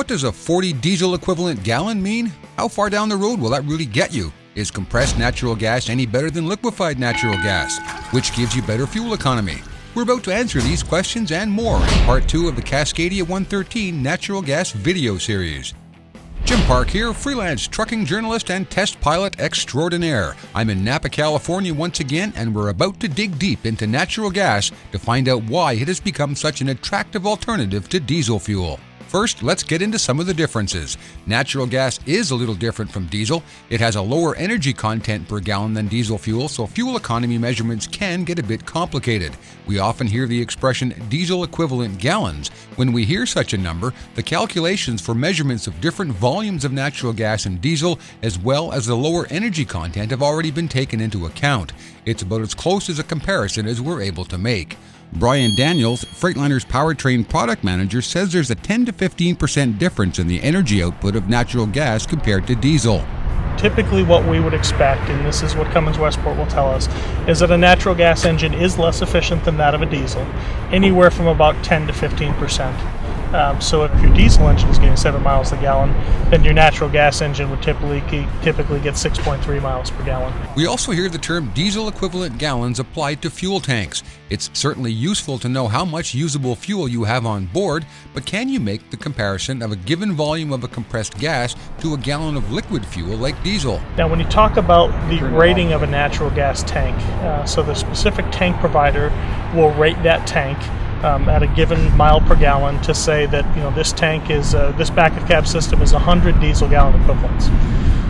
What does a 40 diesel equivalent gallon mean? How far down the road will that really get you? Is compressed natural gas any better than liquefied natural gas? Which gives you better fuel economy? We're about to answer these questions and more in part 2 of the Cascadia 113 natural gas video series. Jim Park here, freelance trucking journalist and test pilot extraordinaire. I'm in Napa, California once again, and we're about to dig deep into natural gas to find out why it has become such an attractive alternative to diesel fuel. First, let's get into some of the differences. Natural gas is a little different from diesel. It has a lower energy content per gallon than diesel fuel, so fuel economy measurements can get a bit complicated. We often hear the expression diesel equivalent gallons. When we hear such a number, the calculations for measurements of different volumes of natural gas and diesel, as well as the lower energy content, have already been taken into account. It's about as close as a comparison as we're able to make. Brian Daniels, Freightliner's powertrain product manager, says there's a 10 to 15% difference in the energy output of natural gas compared to diesel. Typically what we would expect, and this is what Cummins-Westport will tell us, is that a natural gas engine is less efficient than that of a diesel, anywhere from about 10 to 15%. So if your diesel engine is getting 7 miles a gallon, then your natural gas engine would typically get 6.3 miles per gallon. We also hear the term diesel equivalent gallons applied to fuel tanks. It's certainly useful to know how much usable fuel you have on board, but can you make the comparison of a given volume of a compressed gas to a gallon of liquid fuel like diesel? Now when you talk about the rating of a natural gas tank, so the specific tank provider will rate that tank at a given mile per gallon to say that this tank is this back of cab system is 100 diesel gallon equivalents.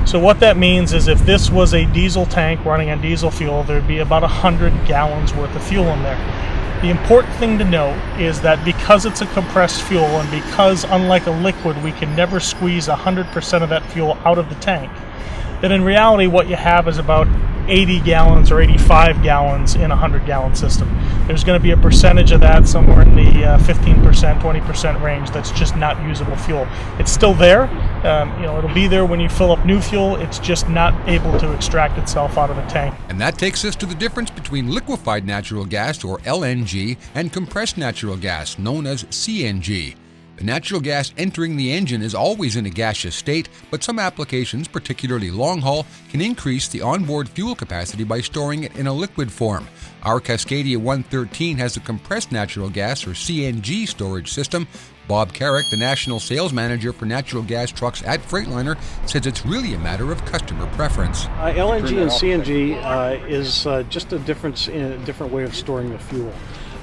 So what that means is if this was a diesel tank running on diesel fuel, there'd be about 100 gallons worth of fuel in there. The important thing to note is that because it's a compressed fuel and because unlike a liquid we can never squeeze 100% of that fuel out of the tank, that in reality what you have is about 80 gallons or 85 gallons in a 100-gallon system. There's going to be a percentage of that somewhere in the 15%, 20% range that's just not usable fuel. It's still there. It'll be there when you fill up new fuel. It's just not able to extract itself out of the tank. And that takes us to the difference between liquefied natural gas, or LNG, and compressed natural gas, known as CNG. The natural gas entering the engine is always in a gaseous state, but some applications, particularly long haul, can increase the onboard fuel capacity by storing it in a liquid form. Our Cascadia 113 has a compressed natural gas, or CNG, storage system. Bob Carrick, the national sales manager for natural gas trucks at Freightliner, says it's really a matter of customer preference. LNG and CNG is just a difference in a different way of storing the fuel.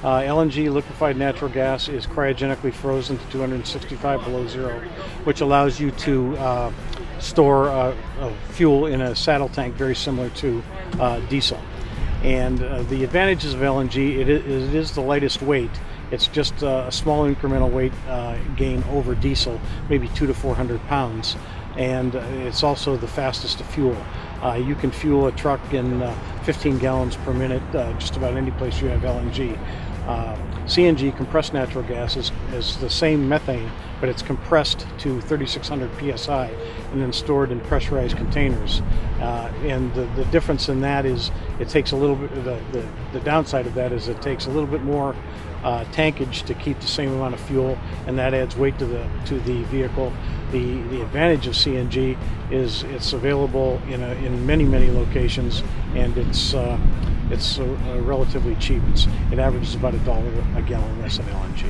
LNG, liquefied natural gas, is cryogenically frozen to 265 below zero, which allows you to store fuel in a saddle tank very similar to diesel. And the advantages of LNG, it is the lightest weight. It's just a small incremental weight gain over diesel, maybe 200 to 400 pounds. And it's also the fastest to fuel. You can fuel a truck in 15 gallons per minute just about any place you have LNG. CNG, compressed natural gas, is the same methane, but it's compressed to 3,600 psi and then stored in pressurized containers. And the difference in that is it takes a little bit. The downside of that is it takes a little bit more tankage to keep the same amount of fuel, and that adds weight to the vehicle. The advantage of CNG is it's available in many locations, and it's relatively cheap. It averages about $1 a gallon less than LNG.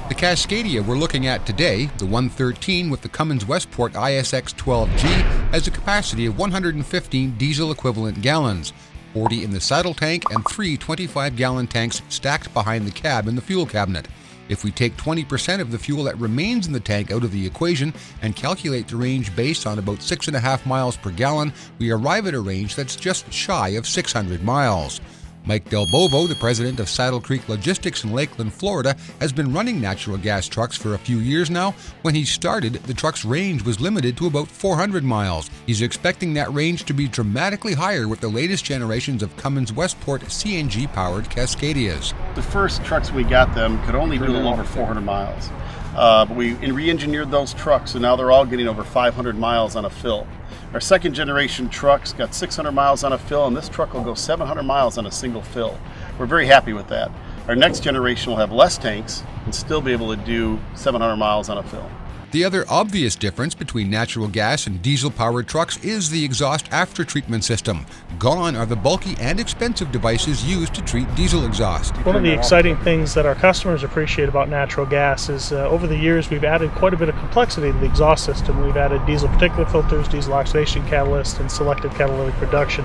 The Cascadia we're looking at today, the 113 with the Cummins-Westport ISX-12G, has a capacity of 115 diesel equivalent gallons, 40 in the saddle tank and 3 25-gallon tanks stacked behind the cab in the fuel cabinet. If we take 20% of the fuel that remains in the tank out of the equation and calculate the range based on about 6.5 miles per gallon, we arrive at a range that's just shy of 600 miles. Mike Del Bovo, the president of Saddle Creek Logistics in Lakeland, Florida, has been running natural gas trucks for a few years now. When he started, the truck's range was limited to about 400 miles. He's expecting that range to be dramatically higher with the latest generations of Cummins-Westport CNG-powered Cascadias. The first trucks we got them could only do a little over 400 miles. But we re-engineered those trucks, and now they're all getting over 500 miles on a fill. Our second generation trucks got 600 miles on a fill, and this truck will go 700 miles on a single fill. We're very happy with that. Our next generation will have less tanks and still be able to do 700 miles on a fill. The other obvious difference between natural gas and diesel-powered trucks is the exhaust after-treatment system. Gone are the bulky and expensive devices used to treat diesel exhaust. One of the exciting things that our customers appreciate about natural gas is over the years we've added quite a bit of complexity to the exhaust system. We've added diesel particulate filters, diesel oxidation catalyst, and selective catalytic reduction.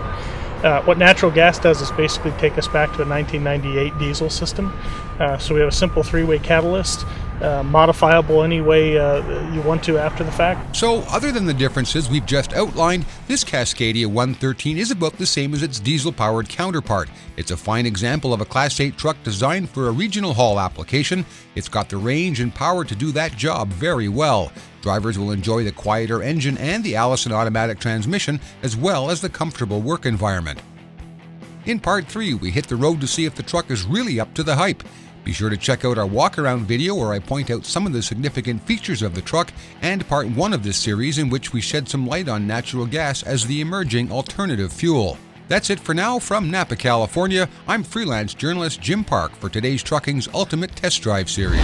What natural gas does is basically take us back to a 1998 diesel system. So we have a simple three-way catalyst, modifiable any way you want to after the fact. So, other than the differences we've just outlined, this Cascadia 113 is about the same as its diesel-powered counterpart. It's a fine example of a Class 8 truck designed for a regional haul application. It's got the range and power to do that job very well. Drivers will enjoy the quieter engine and the Allison automatic transmission, as well as the comfortable work environment. In Part 3, we hit the road to see if the truck is really up to the hype. Be sure to check out our walk-around video where I point out some of the significant features of the truck, and Part 1 of this series in which we shed some light on natural gas as the emerging alternative fuel. That's it for now from Napa, California. I'm freelance journalist Jim Park for today's Trucking's Ultimate Test Drive series.